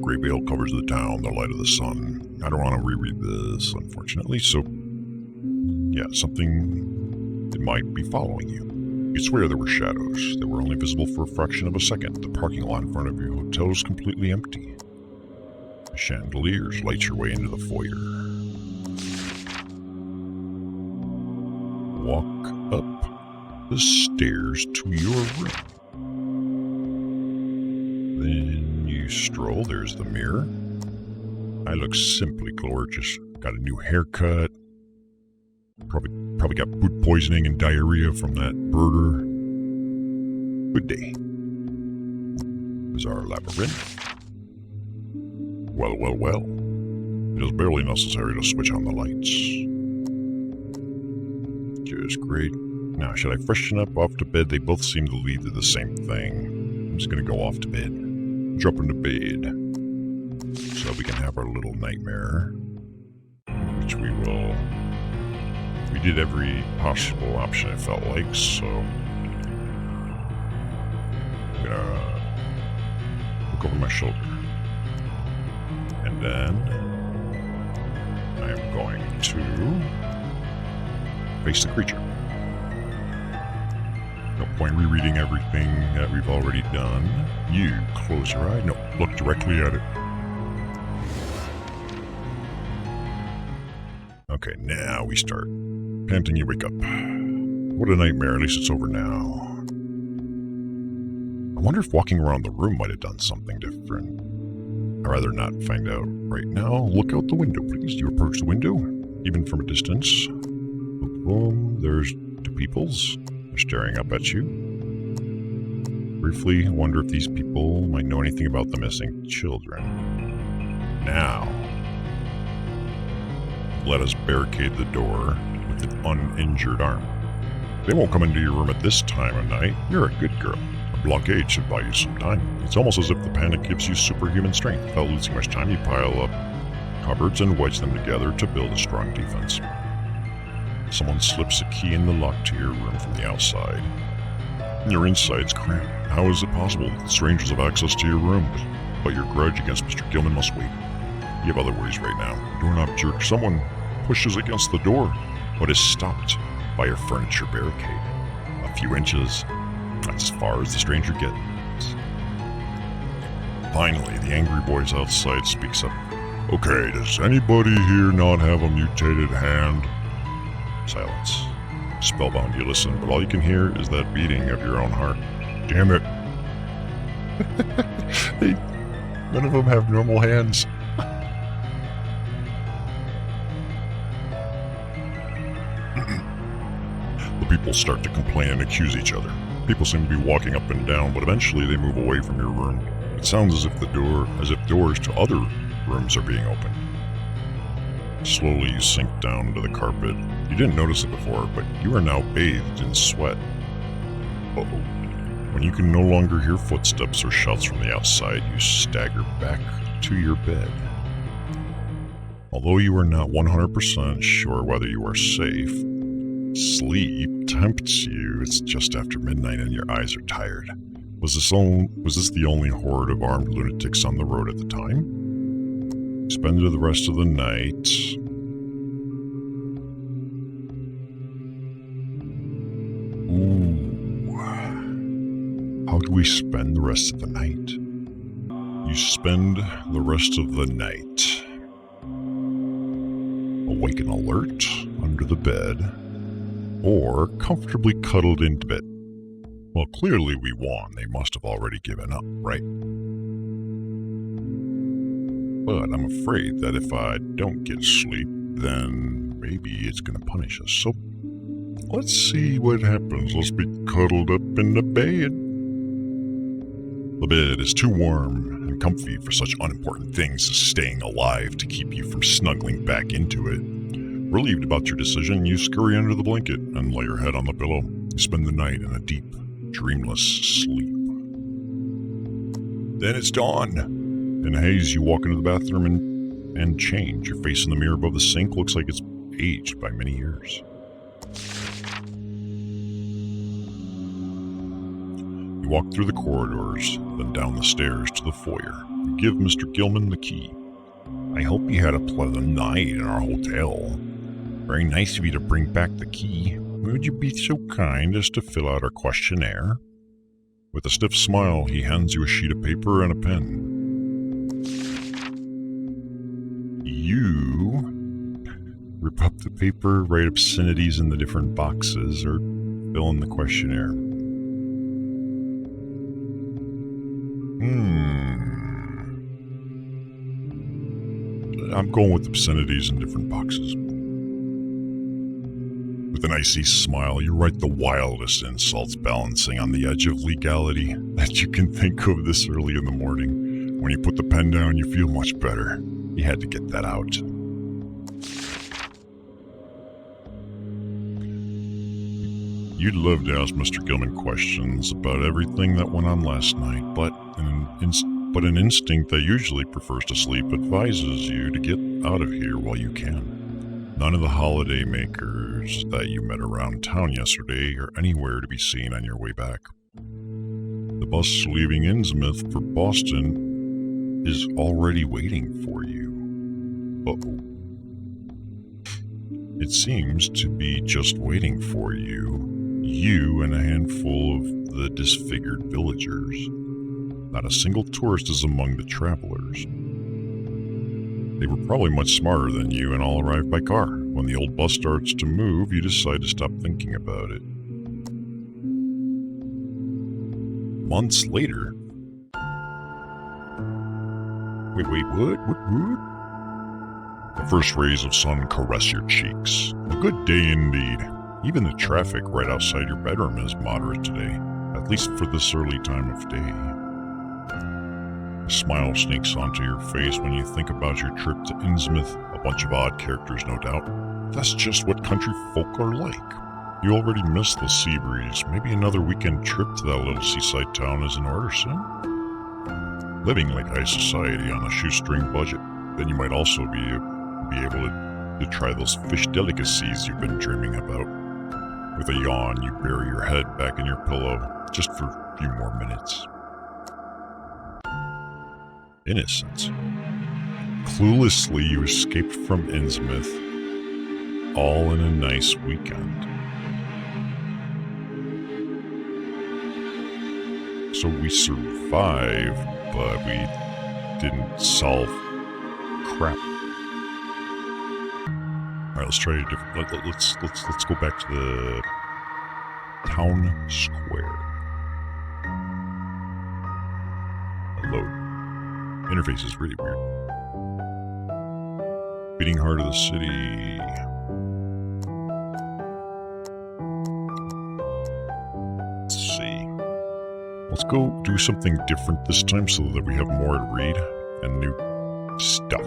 gray veil covers the town, the light of the sun. I don't want to reread this, unfortunately, so... yeah, something that might be following you. You swear there were shadows that were only visible for a fraction of a second. The parking lot in front of your hotel is completely empty. The chandeliers light your way into the foyer. Walk up the stairs to your room. Then you stroll. There's the mirror. I look simply gorgeous. Got a new haircut. Probably got food poisoning and diarrhea from that burger. Good day. Bizarre labyrinth. Well. It is barely necessary to switch on the lights. Just great. Now, should I freshen up off to bed? They both seem to lead to the same thing. I'm just gonna go off to bed. Drop into bed. So we can have our little nightmare. Which we will... we did every possible option, it felt like, so... I'm gonna look over my shoulder. And then... I am going to... face the creature. No point rereading everything that we've already done. You close your eye. No, look directly at it. Okay, now we start. Panting, you wake up. What a nightmare, at least it's over now. I wonder if walking around the room might have done something different. I'd rather not find out right now. Look out the window, please. You approach the window, even from a distance. Boom, there's two peoples. They're staring up at you. Briefly, I wonder if these people might know anything about the missing children. Now, let us barricade the door with an uninjured arm. They won't come into your room at this time of night. You're a good girl. A blockade should buy you some time. It's almost as if the panic gives you superhuman strength. Without losing much time, you pile up cupboards and wedge them together to build a strong defense. Someone slips a key in the lock to your room from the outside. Your inside's cramped. How is it possible that the strangers have access to your room? But your grudge against Mr. Gilman must wait. You have other worries right now. Doorknob jerk. Someone pushes against the door, but is stopped by a furniture barricade. A few inches. That's as far as the stranger gets. Finally, the angry voice outside speaks up. Okay, does anybody here not have a mutated hand? Silence. Spellbound, you listen, but all you can hear is that beating of your own heart. Damn it. None of them have normal hands. The people start to complain and accuse each other. People seem to be walking up and down, but eventually they move away from your room. It sounds as if doors to other rooms are being opened. Slowly you sink down to the carpet. You didn't notice it before, but you are now bathed in sweat. Uh-oh. When you can no longer hear footsteps or shouts from the outside, you stagger back to your bed. Although you are not 100% sure whether you are safe, sleep tempts you. It's just after midnight and your eyes are tired. Was this the only horde of armed lunatics on the road at the time? Spend the rest of the night. Ooh. How do we spend the rest of the night? You spend the rest of the night awake and alert under the bed, or comfortably cuddled into bed. Well, clearly we won. They must have already given up, right? But I'm afraid that if I don't get sleep, then maybe it's going to punish us. So let's see what happens. Let's be cuddled up in the bed. The bed is too warm and comfy for such unimportant things as staying alive to keep you from snuggling back into it. Relieved about your decision, you scurry under the blanket and lay your head on the pillow. You spend the night in a deep, dreamless sleep. Then it's dawn. In a haze, you walk into the bathroom and change. Your face in the mirror above the sink looks like it's aged by many years. You walk through the corridors, then down the stairs to the foyer. You give Mr. Gilman the key. I hope you had a pleasant night in our hotel. Very nice of you to bring back the key. Would you be so kind as to fill out our questionnaire? With a stiff smile, he hands you a sheet of paper and a pen. You rip up the paper, write obscenities in the different boxes, or fill in the questionnaire. I'm going with obscenities in different boxes. With an icy smile, you write the wildest insults balancing on the edge of legality that you can think of this early in the morning. When you put the pen down, you feel much better. You had to get that out. You'd love to ask Mr. Gilman questions about everything that went on last night, but an instinct that usually prefers to sleep advises you to get out of here while you can. None of the holiday makers that you met around town yesterday are anywhere to be seen on your way back. The bus leaving Innsmouth for Boston is already waiting for you. Uh-oh. It seems to be just waiting for you and a handful of the disfigured villagers. Not a single tourist is among the travelers. They were probably much smarter than you and all arrived by car. When the old bus starts to move, you decide to stop thinking about it. Months later... Wait, what? The first rays of sun caress your cheeks. A good day indeed. Even the traffic right outside your bedroom is moderate today, at least for this early time of day. A smile sneaks onto your face when you think about your trip to Innsmouth. A bunch of odd characters, no doubt. That's just what country folk are like. You already miss the sea breeze. Maybe another weekend trip to that little seaside town is in order soon. Living like high society on a shoestring budget, then you might also be able to try those fish delicacies you've been dreaming about. With a yawn, you bury your head back in your pillow, just for a few more minutes. Innocence. Cluelessly, you escaped from Innsmouth, all in a nice weekend. So we survived, but we didn't solve crap. All right, let's try a different. Let's go back to the town square. Load. Interface is really weird. Beating heart of the city. Let's see. Let's go do something different this time so that we have more to read and new stuff.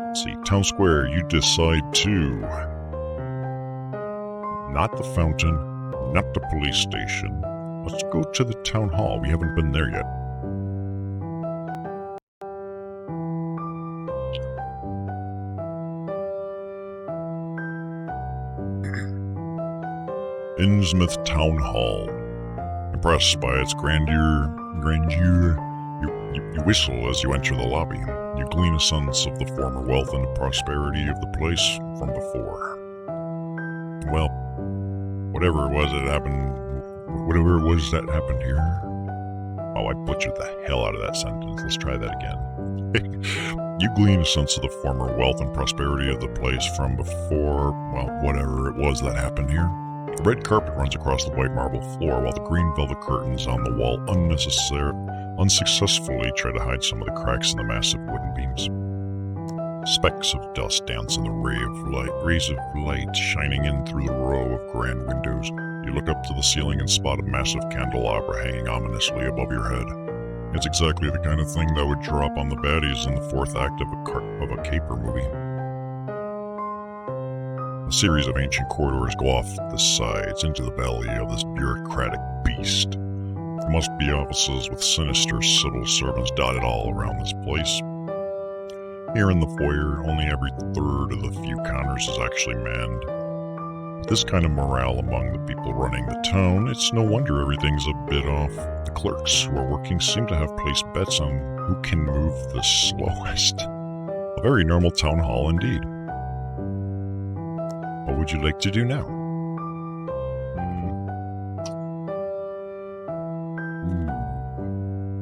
Let's see, town square, you decide to... Not the fountain, not the police station. Let's go to the town hall. We haven't been there yet. Innsmouth Town Hall. Impressed by its grandeur, you whistle as you enter the lobby. You glean a sense of the former wealth and prosperity of the place from before. Well, whatever it was that happened here. Oh, I butchered the hell out of that sentence. Let's try that again. You glean a sense of the former wealth and prosperity of the place from before, well, whatever it was that happened here. The red carpet runs across the white marble floor while the green velvet curtains on the wall unsuccessfully try to hide some of the cracks in the massive wooden beams. Specks of dust dance in the rays of light shining in through the row of grand windows. You look up to the ceiling and spot a massive candelabra hanging ominously above your head. It's exactly the kind of thing that would drop on the baddies in the fourth act of a caper movie. A series of ancient corridors go off the sides into the belly of this bureaucratic beast. There must be offices with sinister civil servants dotted all around this place. Here in the foyer, only every third of the few counters is actually manned. With this kind of morale among the people running the town, it's no wonder everything's a bit off. The clerks who are working seem to have placed bets on who can move the slowest. A very normal town hall indeed. What would you like to do now?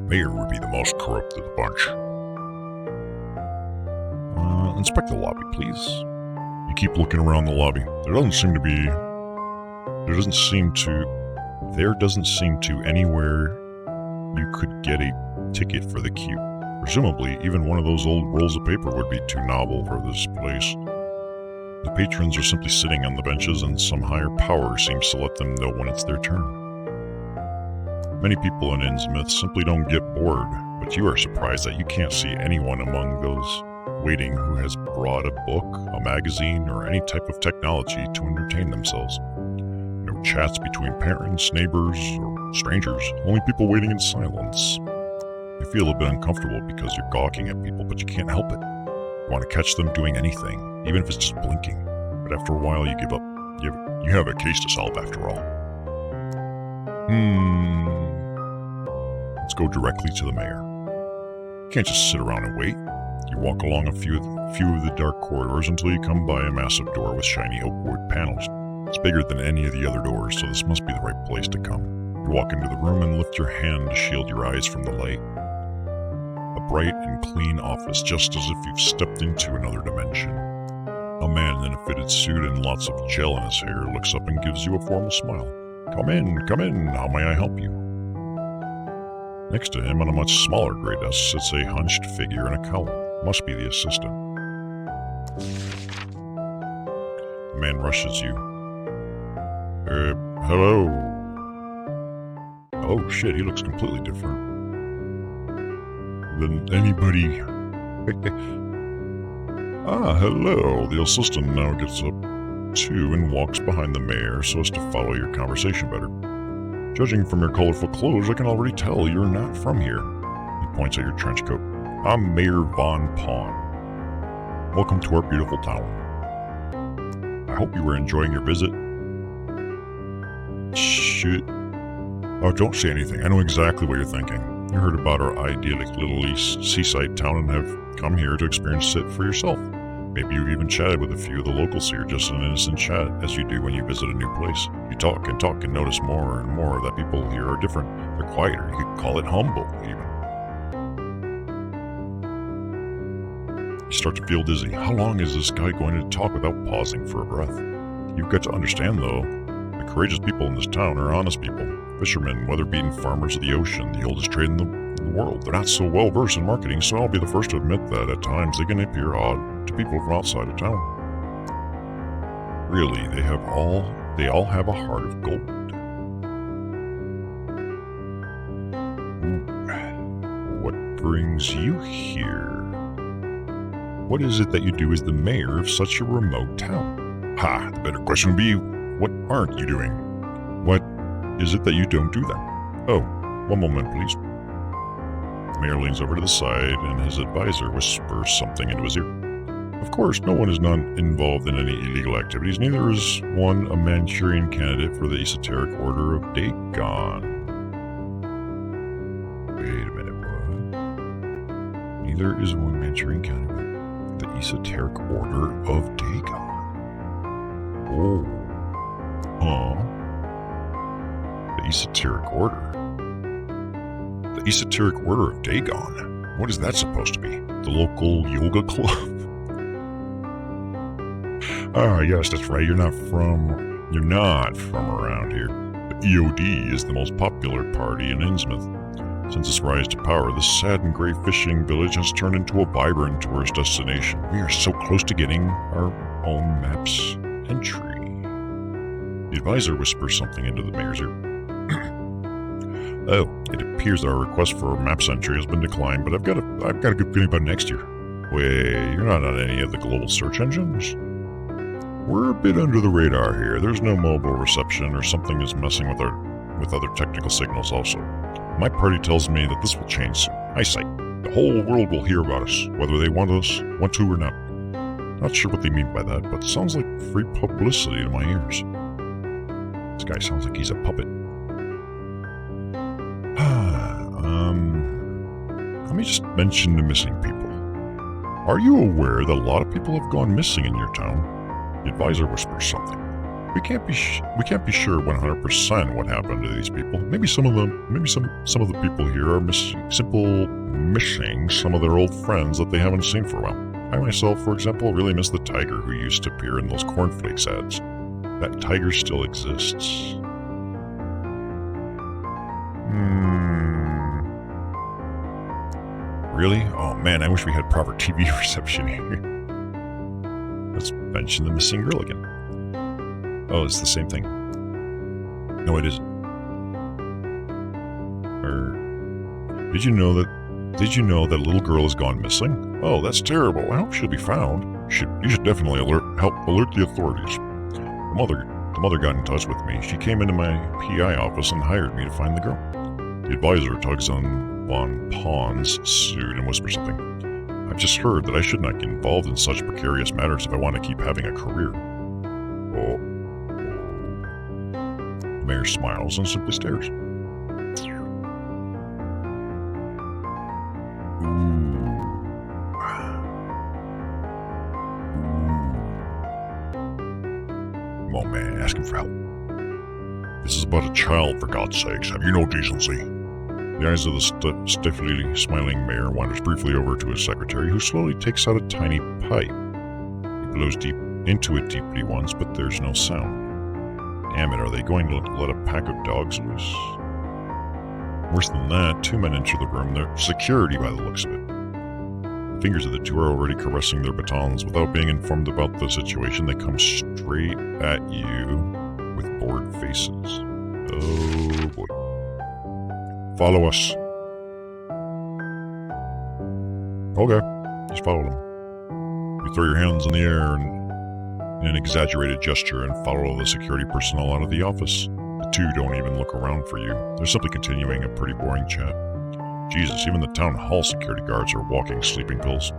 Mayor would be the most corrupt of the bunch. Inspect the lobby, please. You keep looking around the lobby. There doesn't seem to anywhere you could get a ticket for the queue. Presumably, even one of those old rolls of paper would be too novel for this place. The patrons are simply sitting on the benches, and some higher power seems to let them know when it's their turn. Many people in Innsmouth simply don't get bored, but you are surprised that you can't see anyone among those waiting who has brought a book, a magazine, or any type of technology to entertain themselves. No chats between parents, neighbors, or strangers, only people waiting in silence. You feel a bit uncomfortable because you're gawking at people, but you can't help it. You want to catch them doing anything, even if it's just blinking. But after a while, you give up. You have a case to solve after all. Let's go directly to the mayor. You can't just sit around and wait. You walk along a few of the dark corridors until you come by a massive door with shiny oak wood panels. It's bigger than any of the other doors, so this must be the right place to come. You walk into the room and lift your hand to shield your eyes from the light. A bright and clean office, just as if you've stepped into another dimension. A man in a fitted suit and lots of gel in his hair looks up and gives you a formal smile. Come in, how may I help you? Next to him, on a much smaller gray desk, sits a hunched figure in a cowl. Must be the assistant. The man rushes you. Hello. Oh shit, he looks completely different than anybody. Hello. The assistant now gets up too and walks behind the mayor so as to follow your conversation better. Judging from your colorful clothes, I can already tell you're not from here. He points at your trench coat. I'm Mayor Von Pawn. Welcome to our beautiful town. I hope you were enjoying your visit. Shit. Oh, don't say anything. I know exactly what you're thinking. You heard about our idyllic little seaside town and have come here to experience it for yourself. Maybe you've even chatted with a few of the locals here, just an innocent chat, as you do when you visit a new place. You talk and notice more and more that people here are different. They're quieter. You could call it humble, even. You start to feel dizzy. How long is this guy going to talk without pausing for a breath? You've got to understand, though, the courageous people in this town are honest people. Fishermen, weather-beaten farmers of the ocean, the oldest trade in the world. They're not so well-versed in marketing, so I'll be the first to admit that at times they can appear odd to people from outside of town. Really, they all have a heart of gold. Ooh, what brings you here? What is it that you do as the mayor of such a remote town? The better question would be, what aren't you doing? What is it that you don't do then? Oh, one moment, please. The mayor leans over to the side, and his advisor whispers something into his ear. Of course, no one is not involved in any illegal activities. Neither is one a Manchurian candidate for the esoteric order of Dagon. Wait a minute, what? Neither is one Manchurian candidate for the esoteric order of Dagon. Oh. Huh? The esoteric order? The esoteric order of Dagon? What is that supposed to be? The local yoga club? Yes, that's right. You're not from around here. The EOD is the most popular party in Innsmouth. Since its rise to power, the sad and gray fishing village has turned into a vibrant tourist destination. We are so close to getting our own map's entry. The advisor whispers something into the mayor's ear. Oh, it appears our request for a map's entry has been declined, but I've got a good feeling about next year. Wait, you're not on any of the global search engines? We're a bit under the radar here. There's no mobile reception, or something is messing with other technical signals also. My party tells me that this will change soon. Eyesight. The whole world will hear about us, whether they want to or not. Not sure what they mean by that, but sounds like free publicity to my ears. This guy sounds like he's a puppet. Let me just mention the missing people. Are you aware that a lot of people have gone missing in your town? The advisor whispers something. We can't be sure 100% what happened to these people. Maybe some of the people here are missing some of their old friends that they haven't seen for a while. I myself, for example, really miss the tiger who used to appear in those cornflakes ads. That tiger still exists. Really? Oh man, I wish we had proper TV reception here. Let's mention the missing girl again. Oh, it's the same thing. No, it isn't. Did you know that little girl has gone missing? Oh, that's terrible. I hope she'll be found. You should definitely help alert the authorities. The mother got in touch with me. She came into my PI office and hired me to find the girl. The advisor tugs on Von Pawn's suit and whispers something. I've just heard that I should not get involved in such precarious matters if I want to keep having a career. Oh. The mayor smiles and simply stares. Come on, man, ask him for help. This is about a child, for God's sakes. Have you no decency? The eyes of the stiffly smiling mayor wanders briefly over to his secretary, who slowly takes out a tiny pipe. He blows deep into it deeply once, but there's no sound. Damn it, are they going to let a pack of dogs loose? Worse than that, two men enter the room. They're security by the looks of it. The fingers of the two are already caressing their batons. Without being informed about the situation, they come straight at you with bored faces. Oh boy. Follow us. Okay, just follow them. You throw your hands in the air in an exaggerated gesture and follow the security personnel out of the office. The two don't even look around for you. They're simply continuing a pretty boring chat. Jesus, even the town hall security guards are walking sleeping pills.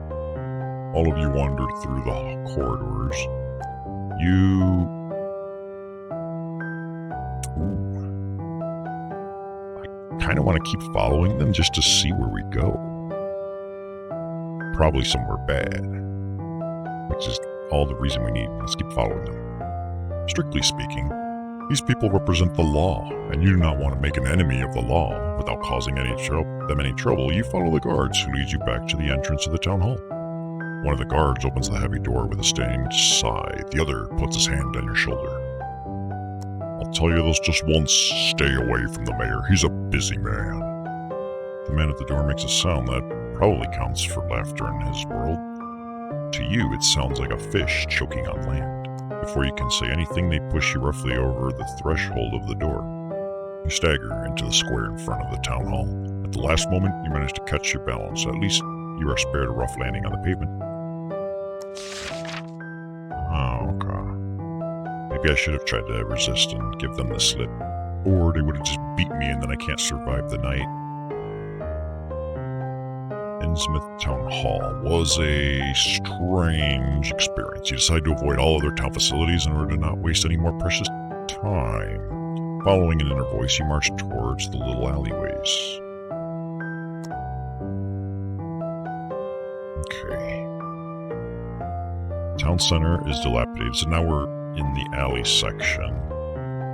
All of you wandered through the corridors. I kind of want to keep following them just to see where we go. Probably somewhere bad. Which is all the reason we need. Let's keep following them. Strictly speaking, these people represent the law, and you do not want to make an enemy of the law without causing them any trouble. You follow the guards who lead you back to the entrance of the town hall. One of the guards opens the heavy door with a stained sigh. The other puts his hand on your shoulder. I'll tell you this just once, stay away from the mayor. He's a busy man. The man at the door makes a sound that probably counts for laughter in his world. To you, it sounds like a fish choking on land. Before you can say anything, they push you roughly over the threshold of the door. You stagger into the square in front of the town hall. At the last moment, you manage to catch your balance. At least you are spared a rough landing on the pavement. Oh, God. Maybe I should have tried to resist and give them the slip. Or they would have just beat me and then I can't survive the night. Innsmouth Town Hall was a strange experience. You decide to avoid all other town facilities in order to not waste any more precious time. Following an inner voice, you march towards the little alleyways. Okay. Town center is dilapidated, so now we're in the alley section.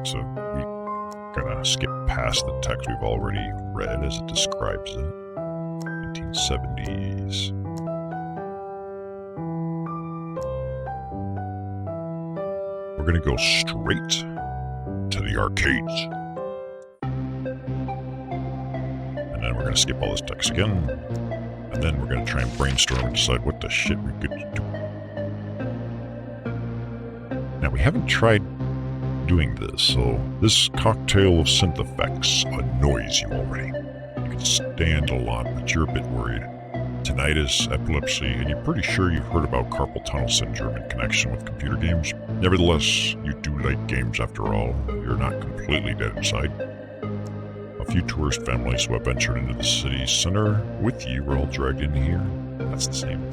So we're gonna skip past the text we've already read as it describes it. 1970s. We're gonna go straight to the arcades. And then we're gonna skip all this text again. And then we're gonna try and brainstorm and decide what the shit we could do. Now we haven't tried doing this, so this cocktail of synth effects annoys you already. You can stand a lot, but you're a bit worried. Tinnitus, epilepsy, and you're pretty sure you've heard about carpal tunnel syndrome in connection with computer games. Nevertheless, you do like games after all. You're not completely dead inside. A few tourist families who have ventured into the city center with you were all dragged in here. That's the same.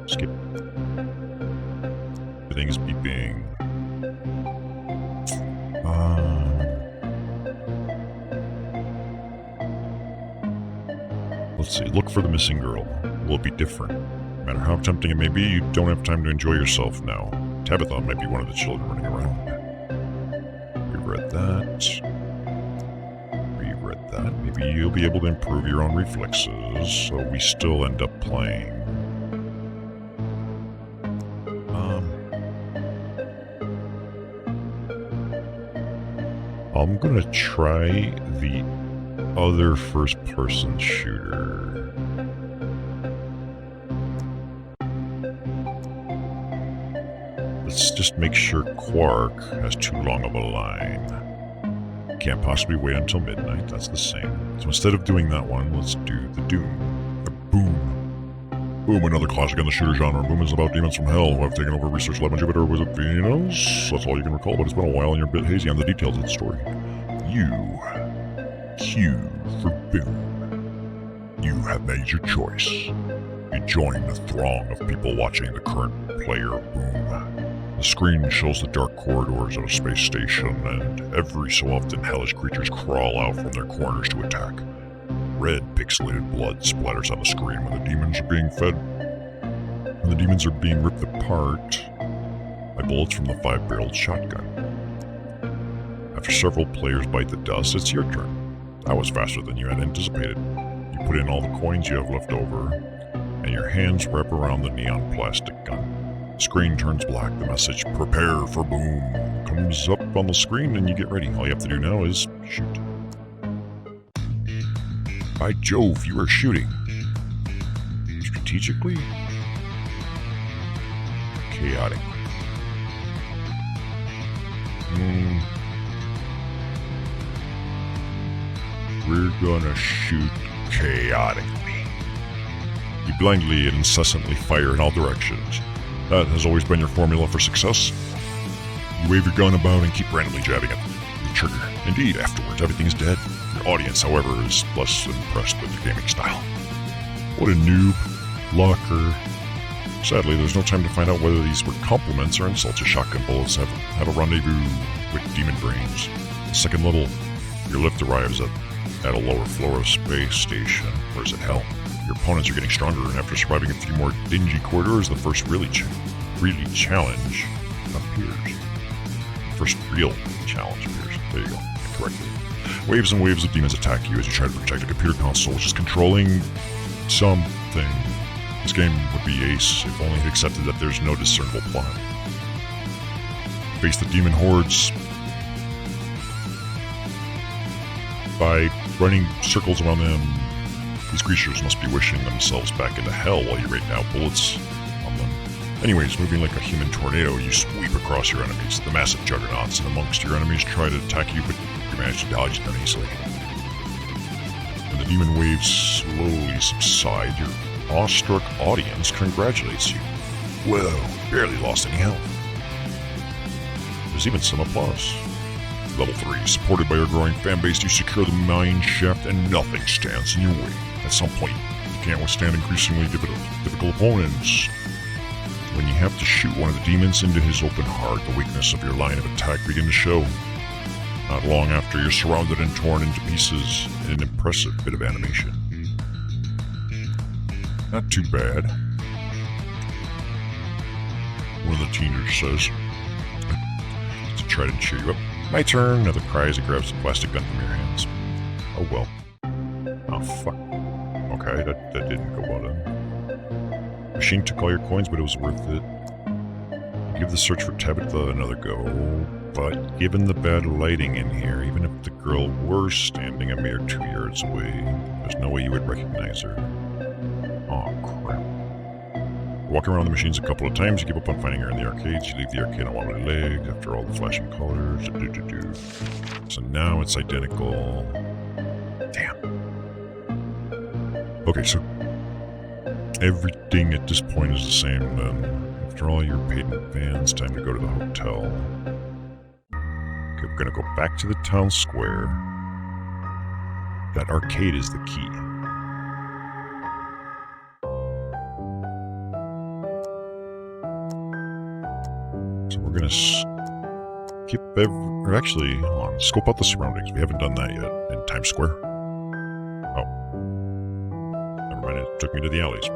Skip. everything's beeping. Let's see, look for the missing girl. Will it be different? No matter how tempting it may be, you don't have time to enjoy yourself now. Tabitha might be one of the children running around. We've read that. We've read that. Maybe you'll be able to improve your own reflexes, so we still end up playing. I'm gonna try the other first-person shooter. Let's just make sure Quark has too long of a line. Can't possibly wait until midnight, that's the same. So instead of doing that one, let's do the Doom. The Boom. Boom, another classic in the shooter genre. Boom is about demons from hell who have taken over Research Lab on Jupiter. Was it Venus? That's all you can recall, but it's been a while and you're a bit hazy on the details of the story. You, Q for Boom. You have made your choice. You join the throng of people watching the current player Boom. The screen shows the dark corridors of a space station, and every so often hellish creatures crawl out from their corners to attack. Red pixelated blood splatters on the screen when the demons are being fed. When the demons are being ripped apart by bullets from the 5-barreled shotgun. After several players bite the dust, it's your turn. That was faster than you had anticipated. You put in all the coins you have left over, and your hands wrap around the neon plastic gun. The screen turns black. The message, "Prepare for Boom," comes up on the screen, and you get ready. All you have to do now is shoot. By Jove, you are shooting. Strategically? Chaotic. We're gonna shoot chaotically. You blindly and incessantly fire in all directions. That has always been your formula for success. You wave your gun about and keep randomly jabbing at the trigger. Indeed, afterwards, everything's dead. Your audience, however, is less impressed with your gaming style. What a noob. Locker. Sadly, there's no time to find out whether these were compliments or insults. Your shotgun bullets have a rendezvous with demon brains. The second level, your lift arrives at a lower floor of space station. Where's it hell? Your opponents are getting stronger, and after surviving a few more dingy corridors, the first challenge appears. First real challenge appears. There you go. Correctly. Waves and waves of demons attack you as you try to protect a computer console which is controlling something. This game would be ace if only it accepted that there's no discernible plot. Face the demon hordes by running circles around them. These creatures must be wishing themselves back into hell while you rain down bullets on them. Anyways, moving like a human tornado, you sweep across your enemies. The massive juggernauts and amongst your enemies try to attack you, but you manage to dodge them easily. When the demon waves slowly subside, your awestruck audience congratulates you. Whoa, barely lost any health. There's even some applause. Level 3, supported by your growing fan base, you secure the mine shaft and nothing stands in your way. At some point, you can't withstand increasingly difficult opponents. When you have to shoot one of the demons into his open heart, the weakness of your line of attack begins to show. Not long after, you're surrounded and torn into pieces in an impressive bit of animation. Not too bad. One of the teenagers says, to try to cheer you up. My turn. Another cry as he grabs the plastic gun from your hands. Oh well. Oh fuck. Okay, that didn't go well then. Machine took all your coins, but it was worth it. Give the search for Tabitha another go, but given the bad lighting in here, even if the girl were standing a mere 2 yards away, there's no way you would recognize her. Oh crap. Walking around the machines a couple of times, you give up on finding her in the arcades. You leave the arcade on wobbly legs after all the flashing colors. So now it's identical. Damn. Okay, so everything at this point is the same then. After all, you're paid in advance. Time to go to the hotel. Okay, we're gonna go back to the town square. That arcade is the key. So we're gonna skip or actually, hold on, scope out the surroundings. We haven't done that yet in Times Square. Oh. Never mind, it took me to the alleys.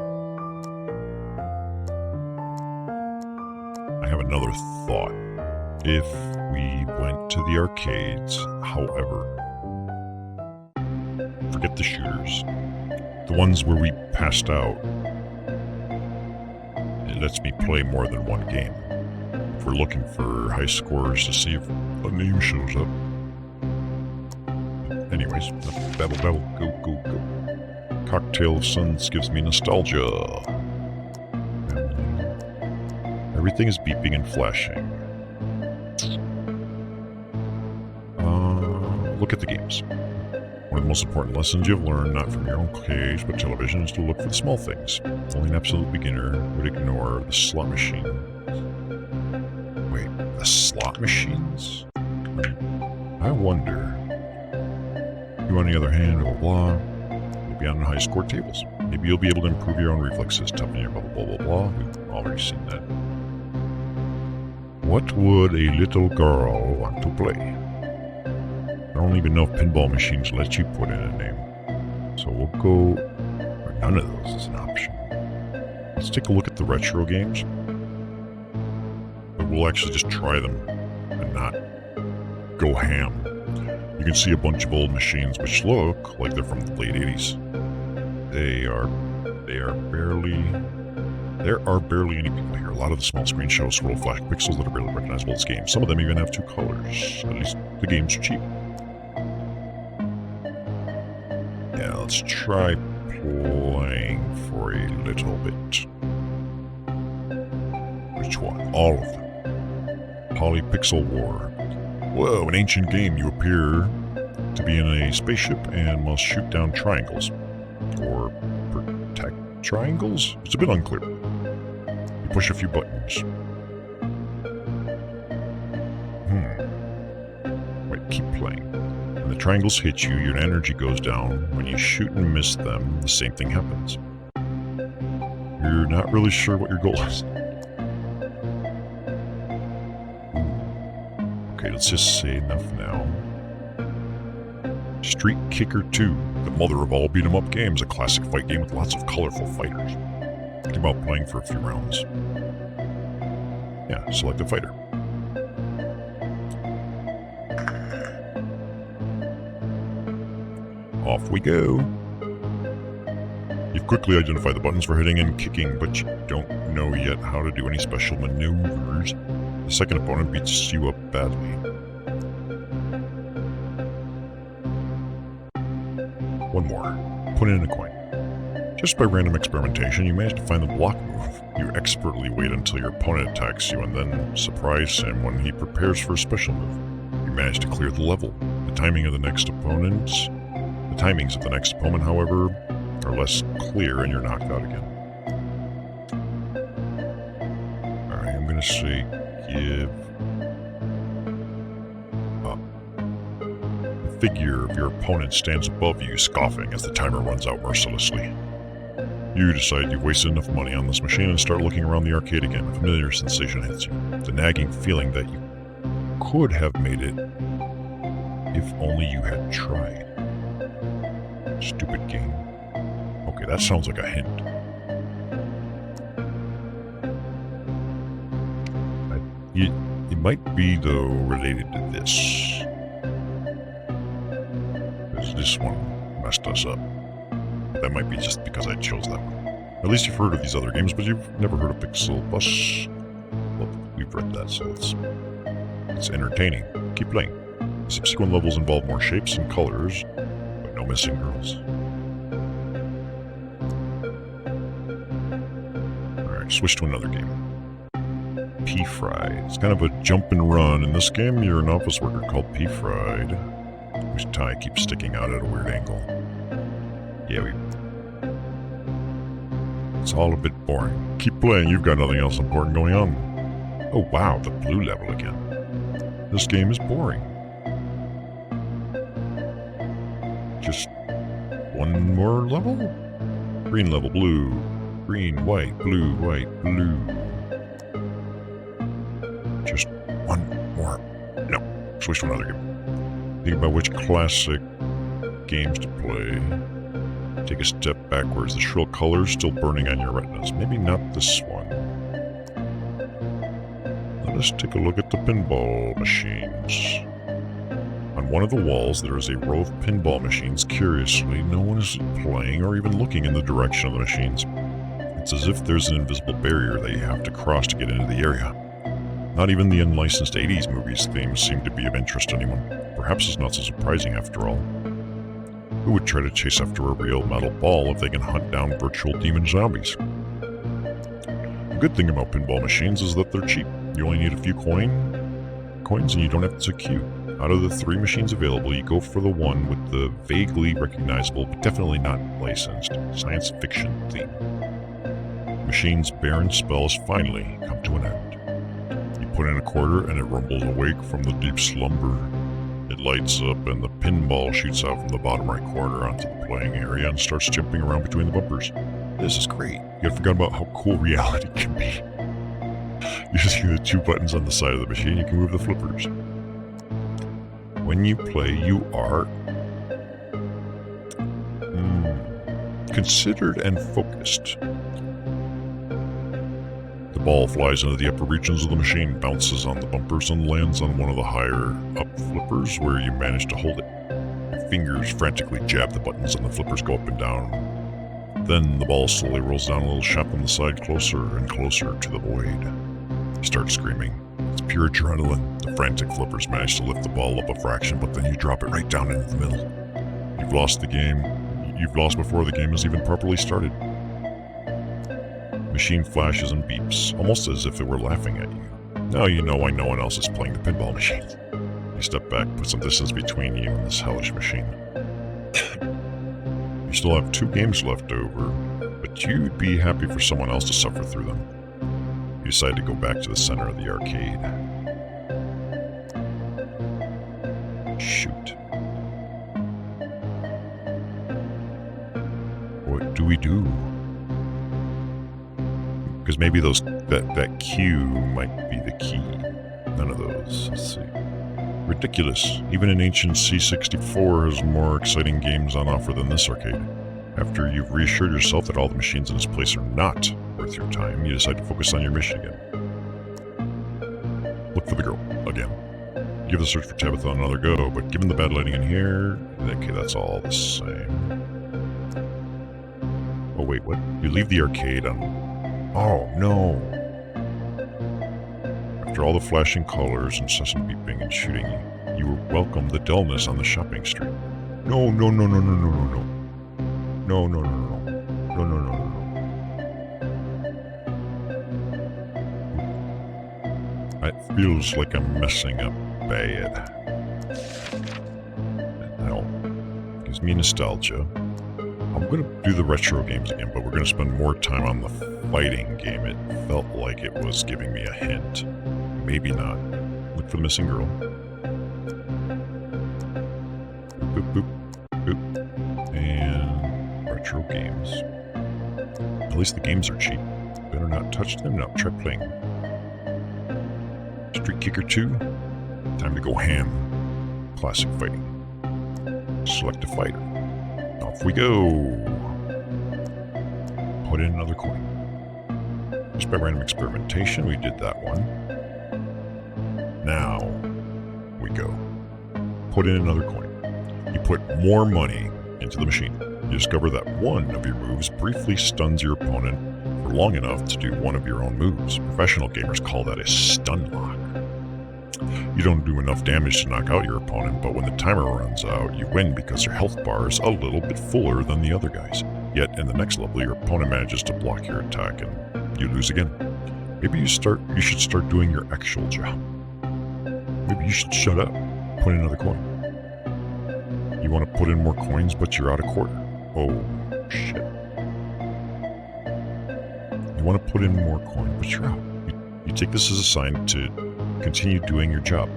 I have another thought. If we went to the arcades, however, forget the shooters, the ones where we passed out, it lets me play more than one game. If we're looking for high scores to see if a name shows up. Anyways, babble, go. Cocktail of Suns gives me nostalgia. Everything is beeping and flashing. Look at the games. One of the most important lessons you've learned, not from your own cage, but television, is to look for the small things. Only an absolute beginner would ignore the slot machine. Wait, the slot machines? I wonder. You, on the other hand, blah, blah, blah, you'll be on high score tables. Maybe you'll be able to improve your own reflexes, toughen your blah, blah, blah, blah. We've already seen that. What would a little girl want to play? I don't even know if pinball machines let you put in a name. So we'll go... or none of those is an option. Let's take a look at the retro games. But we'll actually just try them and not go ham. You can see a bunch of old machines which look like they're from the late 80s. There are barely any people here. A lot of the small screen shows scroll flash pixels that are barely recognizable as games. Some of them even have 2 colors. At least the games are cheap. Yeah, let's try playing for a little bit. Which one? All of them. Polypixel War. Whoa, an ancient game. You appear to be in a spaceship and must shoot down triangles. Or protect triangles? It's a bit unclear. You push a few buttons. Wait, keep playing. When the triangles hit you, your energy goes down. When you shoot and miss them, the same thing happens. You're not really sure what your goal is. Okay, let's just say enough now. Street Kicker 2, the mother of all beat-em-up games, a classic fight game with lots of colorful fighters. Think about playing for a few rounds. Yeah, select a fighter. Off we go. You've quickly identified the buttons for hitting and kicking, but you don't know yet how to do any special maneuvers. The second opponent beats you up badly. One more. Put in a coin. Just by random experimentation, you manage to find the block move. You expertly wait until your opponent attacks you and then surprise him when he prepares for a special move. You manage to clear the level. The timings of the next opponent, however, are less clear and you're knocked out again. Alright, I'm gonna say give up. The figure of your opponent stands above you, scoffing as the timer runs out mercilessly. You decide you've wasted enough money on this machine and start looking around the arcade again. A familiar sensation hits you. The nagging feeling that you could have made it if only you had tried. Stupid game. Okay, that sounds like a hint. It might be, though, related to this. Because this one messed us up. That might be just because I chose that one. At least you've heard of these other games, but you've never heard of Pixel Bus. Well, we've read that, so it's entertaining. Keep playing. The subsequent levels involve more shapes and colors, but no missing girls. Alright, switch to another game. P-Fried. It's kind of a jump and run. In this game, you're an office worker called P-Fried, whose tie keeps sticking out at a weird angle. Yeah, it's all a bit boring. Keep playing, you've got nothing else important going on. Oh wow, the blue level again. This game is boring. Just one more level? Green level, blue. Green, white, blue, white, blue. switch to another game. Think about which classic games to play. Take a step backwards. The shrill colors still burning on your retinas. Maybe not this one. Let us take a look at the pinball machines. On one of the walls, there is a row of pinball machines. Curiously, no one is playing or even looking in the direction of the machines. It's as if there's an invisible barrier that you have to cross to get into the area. Not even the unlicensed 80s movies themes seem to be of interest to anyone. Perhaps it's not so surprising after all. Who would try to chase after a real metal ball if they can hunt down virtual demon zombies? The good thing about pinball machines is that they're cheap. You only need a few coins and you don't have to queue. Out of the 3 machines available, you go for the one with the vaguely recognizable, but definitely not licensed, science fiction theme. The machine's barren spells finally come to an end. You put in a quarter and it rumbles awake from the deep slumber. It lights up and the pinball shoots out from the bottom right corner onto the playing area and starts jumping around between the bumpers. This is great. You had forgotten about how cool reality can be. You see the 2 buttons on the side of the machine, you can move the flippers. When you play, you are considered and focused. The ball flies into the upper regions of the machine, bounces on the bumpers, and lands on one of the higher up flippers where you manage to hold it. Your fingers frantically jab the buttons and the flippers go up and down. Then the ball slowly rolls down a little shaft on the side, closer and closer to the void. You start screaming. It's pure adrenaline. The frantic flippers manage to lift the ball up a fraction, but then you drop it right down into the middle. You've lost the game. You've lost before the game has even properly started. The machine flashes and beeps, almost as if it were laughing at you. Now you know why no one else is playing the pinball machine. You step back, put some distance between you and this hellish machine. You still have 2 games left over, but you'd be happy for someone else to suffer through them. You decide to go back to the center of the arcade. Shoot. What do we do? Because maybe that Q might be the key. None of those. Let's see. Ridiculous. Even an ancient C64 has more exciting games on offer than this arcade. After you've reassured yourself that all the machines in this place are not worth your time, you decide to focus on your mission again. Look for the girl, again. Give the search for Tabitha another go, but given the bad lighting in here, okay, that's all the same. Oh wait, what? You leave the arcade on... Oh, no! After all the flashing colors, incessant beeping and shooting, you welcome the dullness on the shopping street. No, no, no, no, no, no, no, no. No, no, no, no, no. No, no, no, no, no. It feels like I'm messing up bad. Hell, gives me nostalgia. I'm going to do the retro games again, but we're going to spend more time on the fighting game. It felt like it was giving me a hint. Maybe not. Look for the missing girl. Boop, boop, boop. And retro games. At least the games are cheap. Better not touch them. No, try playing. Street Kicker 2. Time to go ham. Classic fighting. Select a fighter. Off we go. Put in another coin. Just by random experimentation, we did that one. Now we go. Put in another coin. You put more money into the machine. You discover that one of your moves briefly stuns your opponent for long enough to do one of your own moves. Professional gamers call that a stun lock. You don't do enough damage to knock out your opponent, but when the timer runs out, you win because your health bar is a little bit fuller than the other guys. Yet in the next level, your opponent manages to block your attack and you lose again. Maybe you should start doing your actual job. Maybe you should shut up. Put in another coin. You want to put in more coins, but you're out of quarter. Oh, shit. You want to put in more coin, but you're out. You take this as a sign to continue doing your job.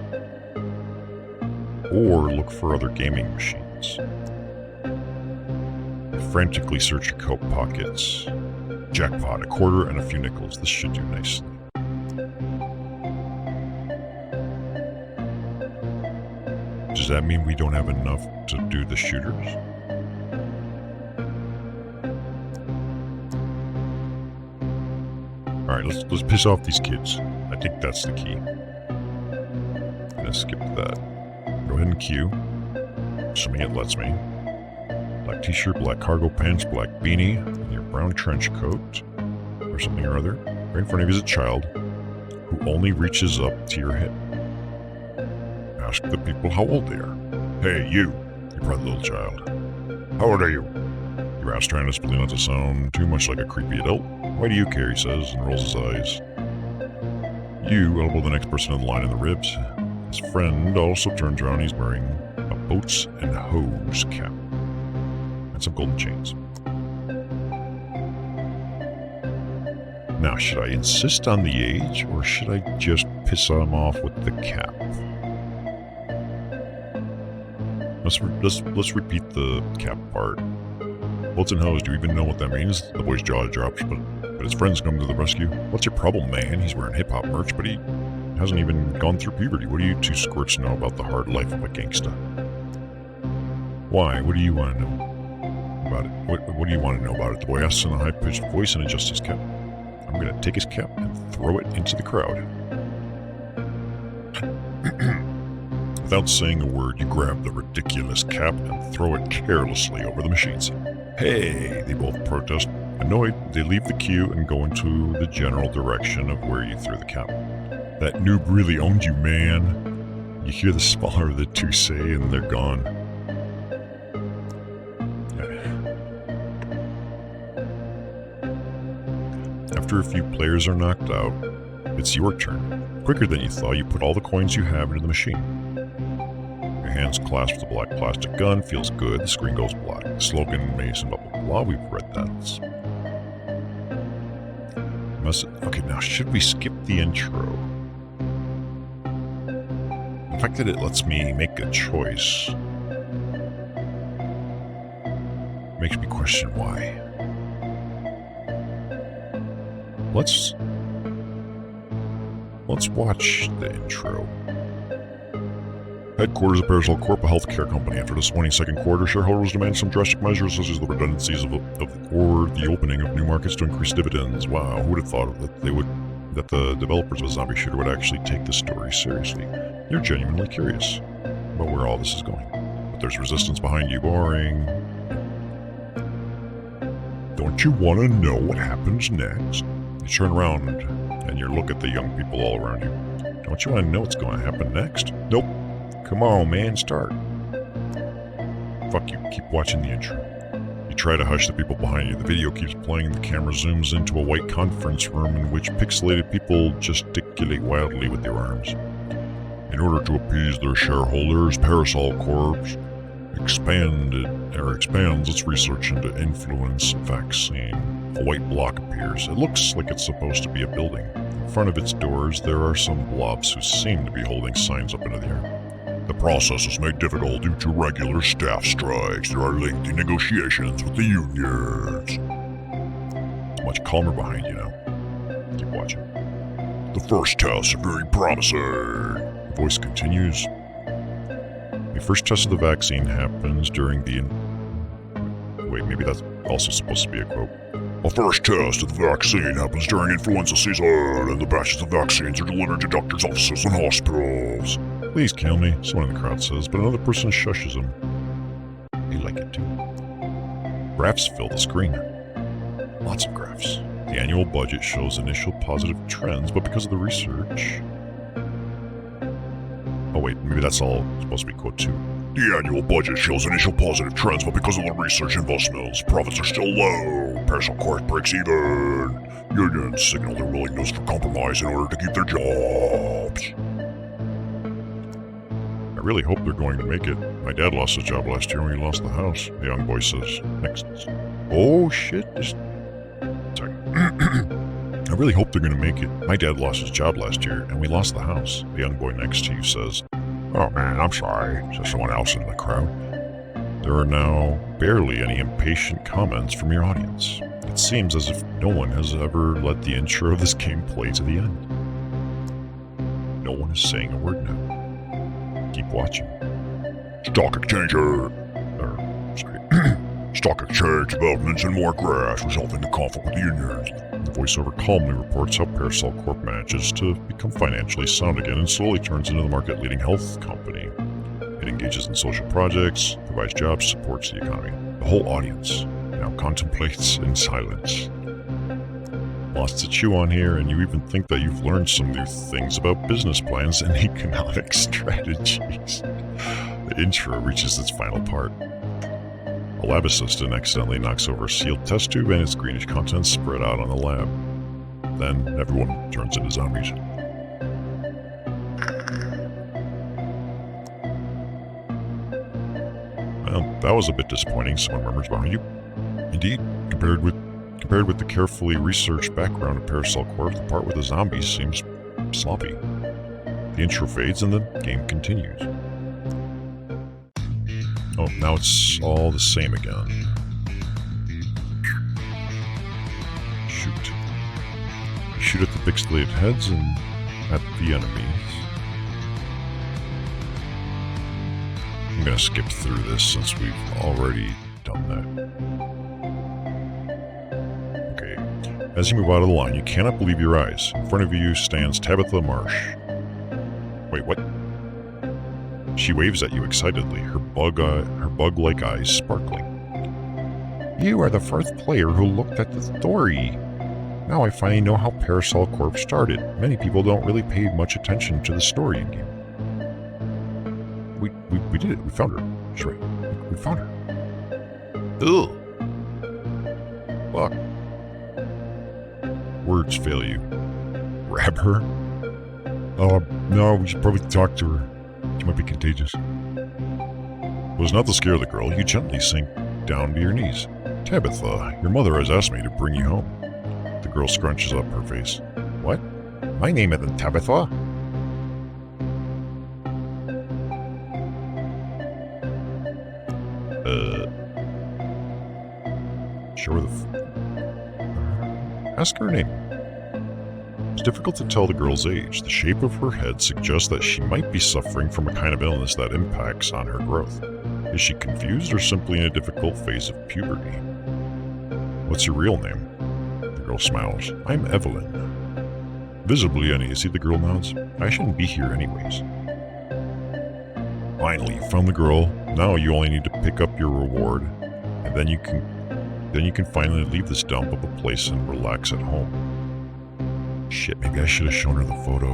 Or look for other gaming machines. Frantically search your coat pockets. Jackpot, a quarter and a few nickels. This should do nicely. Does that mean we don't have enough to do the shooters? Alright, let's piss off these kids. I think that's the key. I'm gonna skip that. Go ahead and queue. Assuming it lets me. Black t-shirt, black cargo pants, black beanie, and your brown trench coat, or something or other. Right in front of you is a child who only reaches up to your hip. Ask the people how old they are. Hey, you probably a little child. How old are you? You're asked, trying desperately not to sound too much like a creepy adult. Why do you care, he says, and rolls his eyes. You elbow the next person in line in the ribs. His friend also turns around. He's wearing a boats and hose cap and some golden chains. Now, should I insist on the age, or should I just piss him off with the cap? Let's repeat the cap part. Boats and hose, do you even know what that means? The boy's jaw drops, but his friends come to the rescue. What's your problem, man? He's wearing hip-hop merch, but he hasn't even gone through puberty. What do you two squirts know about the hard life of a gangsta? Why? What do you want to know about it? What do you want to know about it? The boy asks in a high-pitched voice and adjusts his cap. I'm going to take his cap and throw it into the crowd. Without saying a word, you grab the ridiculous cap and throw it carelessly over the machines. Hey, they both protest. Annoyed, they leave the queue and go into the general direction of where you threw the cap. That noob really owned you, man. You hear the smaller of the two say, and they're gone. After a few players are knocked out, it's your turn. Quicker than you thought, you put all the coins you have into the machine. Your hands clasped with a black plastic gun, feels good, the screen goes black. The slogan, Mason, blah blah blah, we've read that. Okay, now should we skip the intro? The fact that it lets me make a choice makes me question why. Let's watch the intro. Headquarters of Parasol Corp, a healthcare company. After the 22nd quarter, shareholders demand some drastic measures such as the redundancies or the opening of new markets to increase dividends. Wow, who would have thought that the developers of a zombie shooter would actually take this story seriously? You're genuinely curious about where all this is going. But there's resistance behind you. Boring. Don't you want to know what happens next? You turn around and you look at the young people all around you. Don't you want to know what's going to happen next? Nope. Come on, man, start. Fuck you, keep watching the intro. You try to hush the people behind you. The video keeps playing. The camera zooms into a white conference room in which pixelated people gesticulate wildly with their arms. In order to appease their shareholders, Parasol Corp expands its research into influence vaccine. A white block appears. It looks like it's supposed to be a building. In front of its doors, there are some blobs who seem to be holding signs up into the air. The process is made difficult due to regular staff strikes. There are lengthy negotiations with the unions. It's much calmer behind you now. Keep watching. The first tests are very promising. The voice continues. The first test of the vaccine happens during the... Wait, maybe that's also supposed to be a quote. The first test of the vaccine happens during influenza season, and the batches of vaccines are delivered to doctors' offices and hospitals. Please kill me, someone in the crowd says, but another person shushes him. They like it too. Graphs fill the screen. Lots of graphs. The annual budget shows initial positive trends, but because of the research... Oh wait, maybe that's all supposed to be quote 2. The annual budget shows initial positive trends, but because of the research investments, profits are still low. Parasol Corp breaks even. Unions signal their willingness for compromise in order to keep their jobs. I really hope they're going to make it. My dad lost his job last year when he lost the house, the young boy says. Next. Oh shit, sorry. I really hope they're going to make it. My dad lost his job last year and we lost the house, the young boy next to you says. Oh man, I'm sorry, says someone else in the crowd. There are now barely any impatient comments from your audience. It seems as if no one has ever let the intro of this game play to the end. No one is saying a word now. Keep watching. Stock exchanger. Stock exchange developments and more grass result in a conflict with the unions. The voiceover calmly reports how Parasol Corp manages to become financially sound again and slowly turns into the market-leading health company. It engages in social projects, provides jobs, supports the economy. The whole audience now contemplates in silence. Lots to chew on here, and you even think that you've learned some new things about business plans and economic strategies. The intro reaches its final part. A lab assistant accidentally knocks over a sealed test tube and its greenish contents spread out on the lab. Then everyone turns into zombies. Well, that was a bit disappointing, someone murmurs behind you. Indeed, compared with the carefully researched background of Parasol Corp, the part with the zombies seems sloppy. The intro fades and the game continues. Oh, now it's all the same again. Shoot. Shoot at the pixelated heads and at the enemies. I'm gonna skip through this since we've already done that. Okay. As you move out of the line, you cannot believe your eyes. In front of you stands Tabitha Marsh. Wait, what? She waves at you excitedly, her bug-like eyes sparkling. You are the first player who looked at the story. Now I finally know how Parasol Corp started. Many people don't really pay much attention to the story in game. We did it. We found her. That's right. We found her. Ugh. Fuck. Words fail you. Grab her? No, we should probably talk to her. She might be contagious. It was not to scare the girl. You gently sink down to your knees. Tabitha, your mother has asked me to bring you home. The girl scrunches up her face. What? My name isn't Tabitha. Sure ask her name. It's difficult to tell the girl's age. The shape of her head suggests that she might be suffering from a kind of illness that impacts on her growth. Is she confused or simply in a difficult phase of puberty? What's your real name? The girl smiles. I'm Evelyn. Visibly uneasy, the girl nods. I shouldn't be here anyways. Finally, you found the girl. Now you only need to pick up your reward, and then you can finally leave this dump of a place and relax at home. Shit, maybe I should have shown her the photo.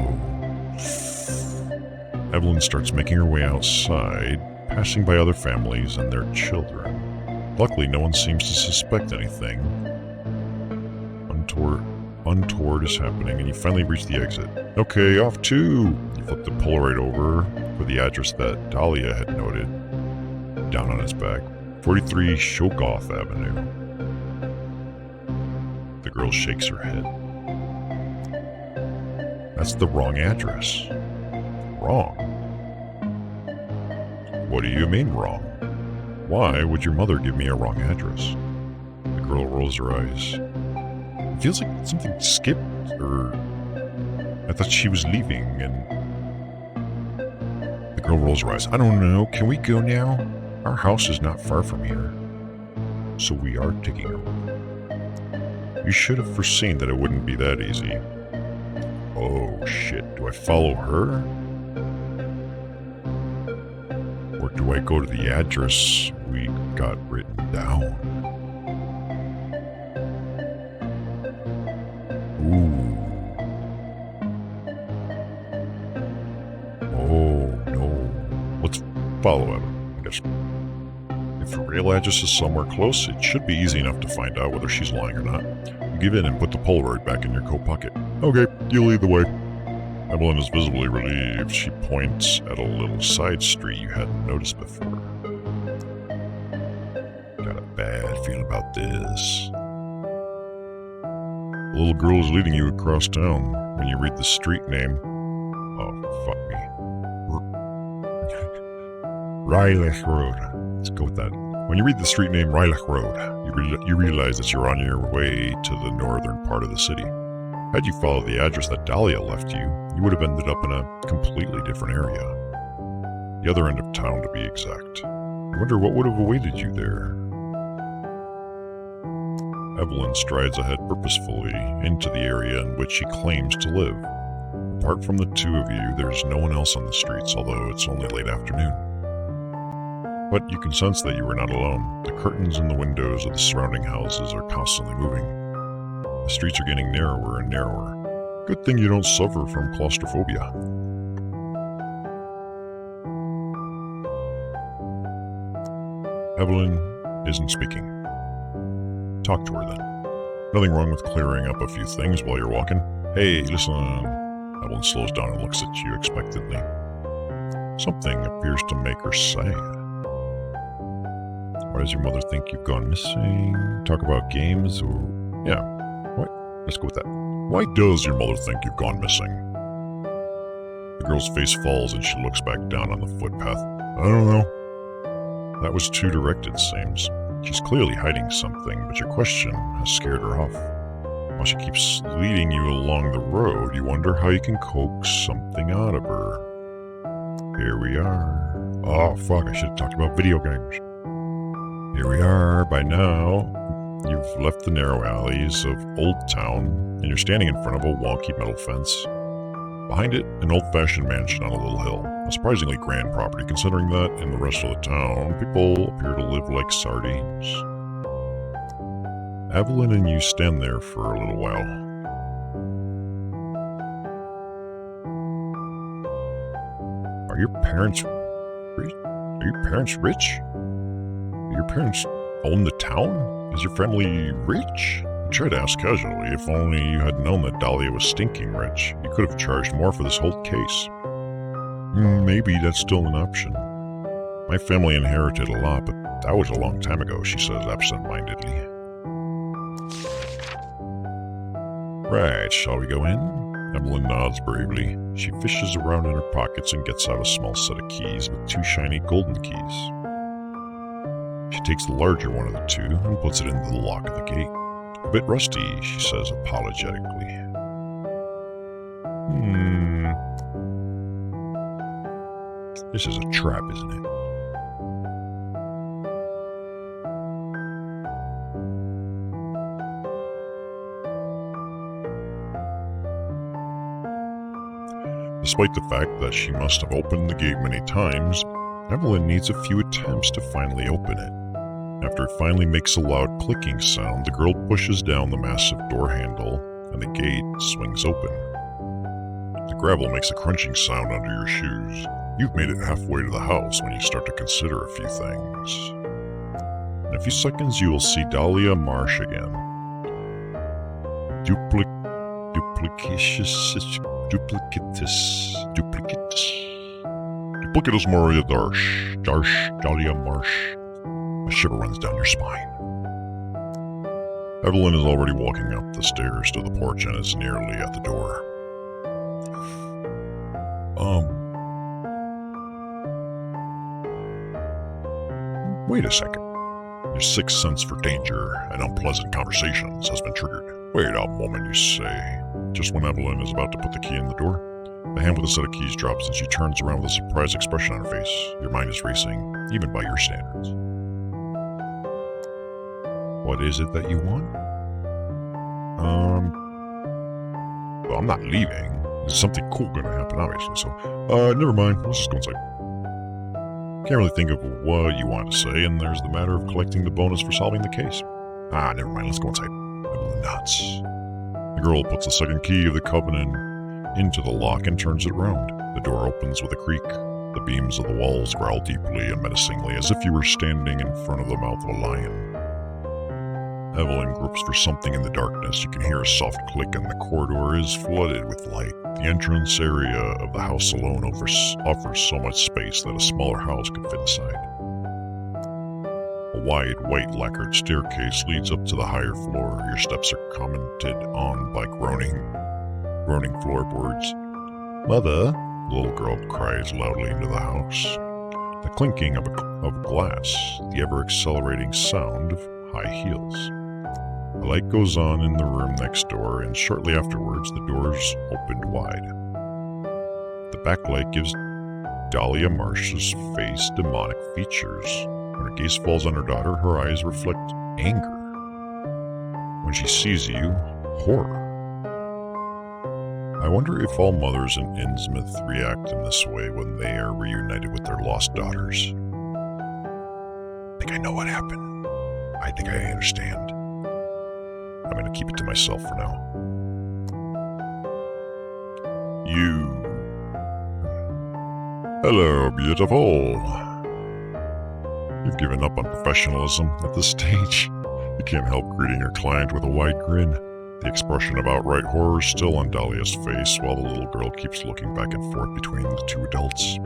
Evelyn starts making her way outside, passing by other families and their children. Luckily, no one seems to suspect anything. Untoward is happening, and you finally reach the exit. Okay, off to! You flip the Polaroid over for the address that Dahlia had noted down on his back. 43 Shogoth Avenue. The girl shakes her head. That's the wrong address. Wrong? What do you mean wrong? Why would your mother give me a wrong address? The girl rolls her eyes. It feels like something skipped, or I thought she was leaving, and the girl rolls her eyes. I don't know. Can we go now? Our house is not far from here. So we are taking her. You should have foreseen that it wouldn't be that easy. Oh shit, do I follow her? Or do I go to the address we got written down? Ooh. Oh no. Let's follow it, I guess. If her real address is somewhere close, it should be easy enough to find out whether she's lying or not. You give in and put the Polaroid back in your coat pocket. Okay, you lead the way. Evelyn is visibly relieved. She points at a little side street you hadn't noticed before. Got a bad feeling about this. The little girl is leading you across town. When you read the street name... Oh, fuck me. Rylech Road. Let's go with that. When you read the street name Rylech Road, you realize that you're on your way to the northern part of the city. Had you followed the address that Dahlia left you, you would have ended up in a completely different area. The other end of town, to be exact. I wonder what would have awaited you there. Evelyn strides ahead purposefully into the area in which she claims to live. Apart from the two of you, there's no one else on the streets, although it's only late afternoon. But you can sense that you are not alone. The curtains in the windows of the surrounding houses are constantly moving. The streets are getting narrower and narrower. Good thing you don't suffer from claustrophobia. Evelyn isn't speaking. Talk to her then. Nothing wrong with clearing up a few things while you're walking. Hey, listen. Evelyn slows down and looks at you expectantly. Something appears to make her sad. Why does your mother think you've gone missing? Talk about games or... Yeah, what? Let's go with that. Why does your mother think you've gone missing? The girl's face falls and she looks back down on the footpath. I don't know. That was too direct, it seems. She's clearly hiding something, but your question has scared her off. While she keeps leading you along the road, you wonder how you can coax something out of her. Here we are. Oh, fuck, I should have talked about video games. Here we are. By now, you've left the narrow alleys of Old Town, and you're standing in front of a wonky metal fence. Behind it, an old-fashioned mansion on a little hill. A surprisingly grand property, considering that in the rest of the town, people appear to live like sardines. Evelyn and you stand there for a little while. Are your parents rich? Are your parents rich? Do your parents own the town? Is your family rich? I tried to ask casually. If only you had known that Dahlia was stinking rich, you could have charged more for this whole case. Maybe that's still an option. My family inherited a lot, but that was a long time ago, she says absent-mindedly. Right, shall we go in? Evelyn nods bravely. She fishes around in her pockets and gets out a small set of keys with two shiny golden keys. She takes the larger one of the two and puts it into the lock of the gate. A bit rusty, she says apologetically. This is a trap, isn't it? Despite the fact that she must have opened the gate many times, Evelyn needs a few attempts to finally open it. After it finally makes a loud clicking sound, the girl pushes down the massive door handle, and the gate swings open. The gravel makes a crunching sound under your shoes. You've made it halfway to the house when you start to consider a few things. In a few seconds, you will see Dahlia Marsh again. Duplicatus Maria Darsh, Dahlia Marsh. A shiver runs down your spine. Evelyn is already walking up the stairs to the porch and is nearly at the door. Wait a second. Your sixth sense for danger and unpleasant conversations has been triggered. Wait a moment, you say. Just when Evelyn is about to put the key in the door, the hand with the set of keys drops and she turns around with a surprised expression on her face. Your mind is racing, even by your standards. What is it that you want? Well, I'm not leaving. There's something cool gonna happen, obviously, so, never mind. Let's just go inside. Can't really think of what you want to say, and there's the matter of collecting the bonus for solving the case. Never mind. Let's go inside. Evelyn nods. The girl puts the second key of the covenant into the lock and turns it around. The door opens with a creak. The beams of the walls growl deeply and menacingly, as if you were standing in front of the mouth of a lion. Evelyn gropes for something in the darkness. You can hear a soft click and the corridor is flooded with light. The entrance area of the house alone offers so much space that a smaller house could fit inside. A wide, white lacquered staircase leads up to the higher floor. Your steps are commented on by groaning floorboards. Mother, the little girl cries loudly into the house. The clinking of glass, the ever-accelerating sound of high heels. The light goes on in the room next door, and shortly afterwards, the doors opened wide. The backlight gives Dahlia Marsh's face demonic features. When her gaze falls on her daughter, her eyes reflect anger. When she sees you, horror. I wonder if all mothers in Innsmouth react in this way when they are reunited with their lost daughters. I think I know what happened. I think I understand. I'm going to keep it to myself for now. You. Hello, beautiful. You've given up on professionalism at this stage. You can't help greeting your client with a wide grin. The expression of outright horror is still on Dahlia's face while the little girl keeps looking back and forth between the two adults.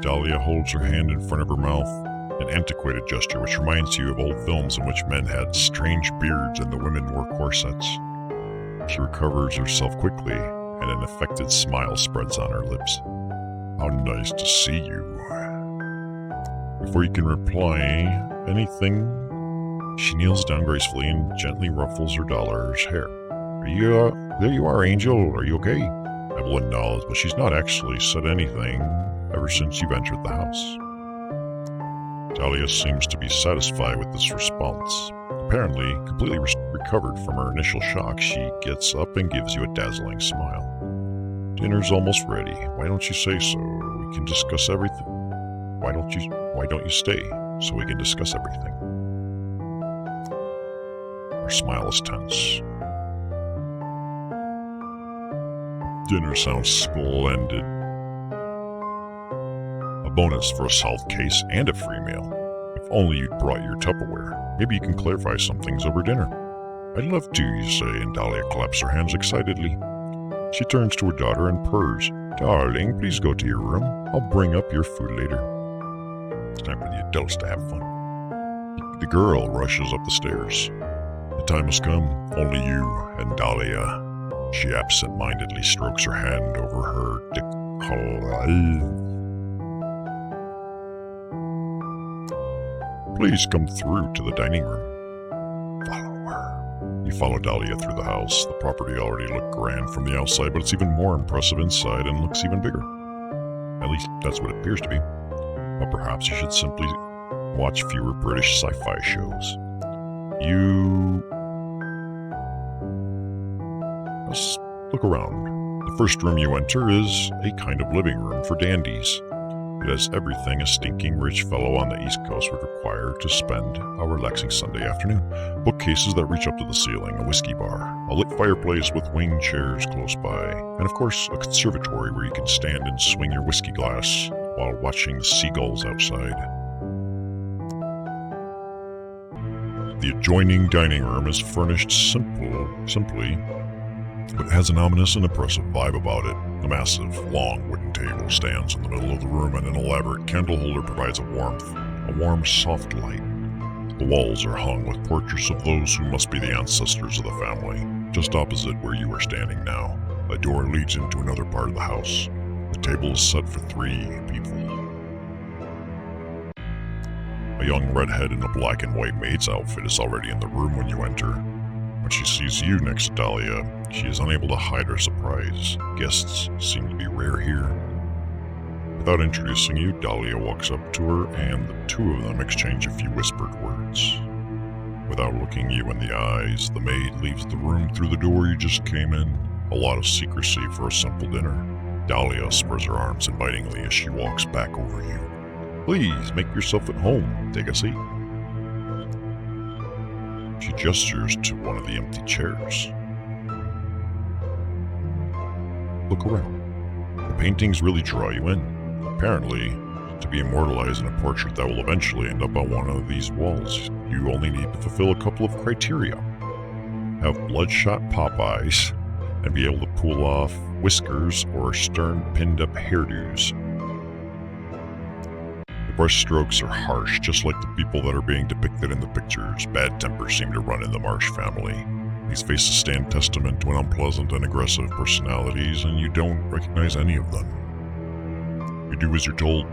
Dahlia holds her hand in front of her mouth, an antiquated gesture which reminds you of old films in which men had strange beards and the women wore corsets. She recovers herself quickly, and an affected smile spreads on her lips. How nice to see you. Before you can reply anything, she kneels down gracefully and gently ruffles her daughter's hair. There you are, Angel. Are you okay? Evelyn nods, but she's not actually said anything ever since you've entered the house. Dahlia seems to be satisfied with this response. Apparently, completely recovered from her initial shock, she gets up and gives you a dazzling smile. Dinner's almost ready. Why don't you say so? We can discuss everything. Why don't you stay so we can discuss everything? Her smile is tense. Dinner sounds splendid. A bonus for a solved case and a free meal. If only you'd brought your Tupperware. Maybe you can clarify some things over dinner. I'd love to, you say, and Dahlia claps her hands excitedly. She turns to her daughter and purrs. Darling, please go to your room. I'll bring up your food later. It's time for the adults to have fun. The girl rushes up the stairs. The time has come, only you and Dahlia. She absent-mindedly strokes her hand over her décolleté. Please come through to the dining room. Follow her. You follow Dahlia through the house. The property already looked grand from the outside, but it's even more impressive inside and looks even bigger. At least that's what it appears to be. But perhaps you should simply watch fewer British sci-fi shows. Let's look around. The first room you enter is a kind of living room for dandies. It has everything a stinking rich fellow on the East Coast would require to spend a relaxing Sunday afternoon. Bookcases that reach up to the ceiling, a whiskey bar, a lit fireplace with winged chairs close by, and of course a conservatory where you can stand and swing your whiskey glass while watching the seagulls outside. The adjoining dining room is furnished simply, but has an ominous and oppressive vibe about it. A massive, long wooden table stands in the middle of the room, and an elaborate candle holder provides a warm, soft light. The walls are hung with portraits of those who must be the ancestors of the family. Just opposite where you are standing now, a door leads into another part of the house. The table is set for 3 people. A young redhead in a black and white maid's outfit is already in the room when you enter. When she sees you next to Dahlia, she is unable to hide her surprise. Guests seem to be rare here. Without introducing you, Dahlia walks up to her, and the two of them exchange a few whispered words. Without looking you in the eyes, the maid leaves the room through the door you just came in. A lot of secrecy for a simple dinner. Dahlia spreads her arms invitingly as she walks back over you. Please, make yourself at home. Take a seat. She gestures to one of the empty chairs. Look around. The paintings really draw you in. Apparently, to be immortalized in a portrait that will eventually end up on one of these walls, you only need to fulfill a couple of criteria. Have bloodshot pop eyes, and be able to pull off whiskers or stern pinned-up hairdos. The brush strokes are harsh, just like the people that are being depicted in the pictures. Bad tempers seem to run in the Marsh family. These faces stand testament to an unpleasant and aggressive personalities, and you don't recognize any of them. You do as you're told.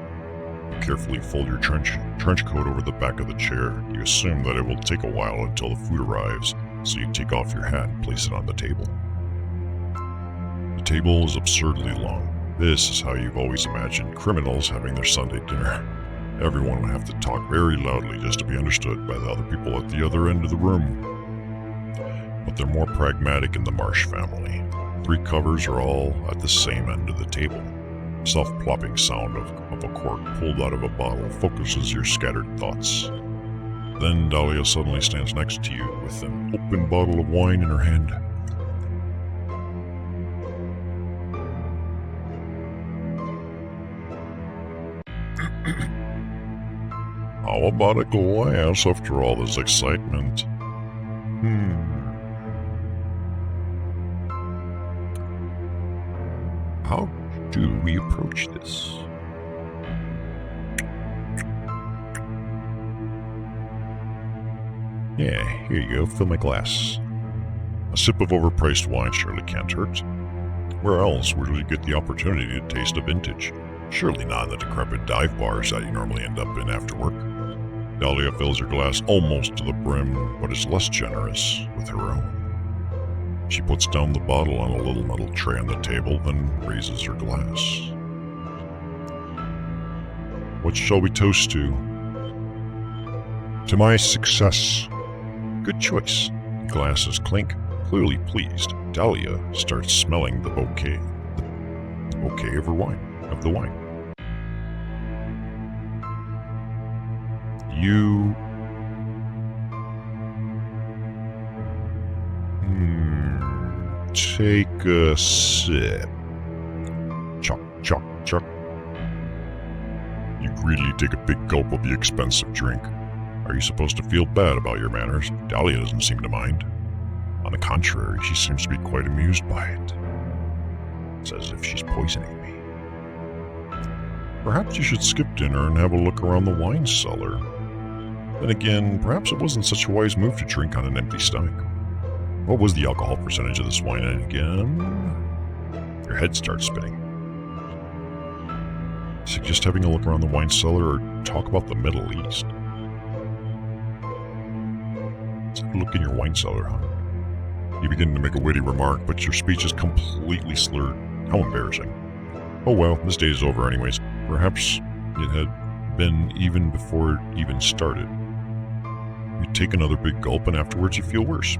You carefully fold your trench coat over the back of the chair. You assume that it will take a while until the food arrives, so you take off your hat and place it on the table. The table is absurdly long. This is how you've always imagined criminals having their Sunday dinner. Everyone would have to talk very loudly just to be understood by the other people at the other end of the room. But they're more pragmatic in the Marsh family. 3 covers are all at the same end of the table. Soft plopping sound of a cork pulled out of a bottle focuses your scattered thoughts. Then Dahlia suddenly stands next to you with an open bottle of wine in her hand. How about a glass after all this excitement? How do we approach this? Yeah, here you go, fill my glass. A sip of overpriced wine surely can't hurt. Where else would you get the opportunity to taste a vintage? Surely not in the decrepit dive bars that you normally end up in after work. Dahlia fills her glass almost to the brim, but is less generous with her own. She puts down the bottle on a little metal tray on the table, then raises her glass. What shall we toast to? To my success. Good choice. Glasses clink. Clearly pleased, Dahlia starts smelling the bouquet. The bouquet of her wine. Of the wine. You... Take a sip. Chuck, chuck, chuck. You greedily take a big gulp of the expensive drink. Are you supposed to feel bad about your manners? Dahlia doesn't seem to mind. On the contrary, she seems to be quite amused by it. It's as if she's poisoning me. Perhaps you should skip dinner and have a look around the wine cellar. Then again, perhaps it wasn't such a wise move to drink on an empty stomach. What was the alcohol percentage of this wine again? Your head starts spinning. Suggest having a look around the wine cellar or talk about the Middle East. Let's have a look in your wine cellar, huh? You begin to make a witty remark, but your speech is completely slurred. How embarrassing. Oh well, this day is over anyways. Perhaps it had been even before it even started. You take another big gulp and afterwards you feel worse.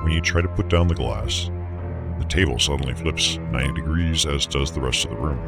When you try to put down the glass, the table suddenly flips 90 degrees, as does the rest of the room.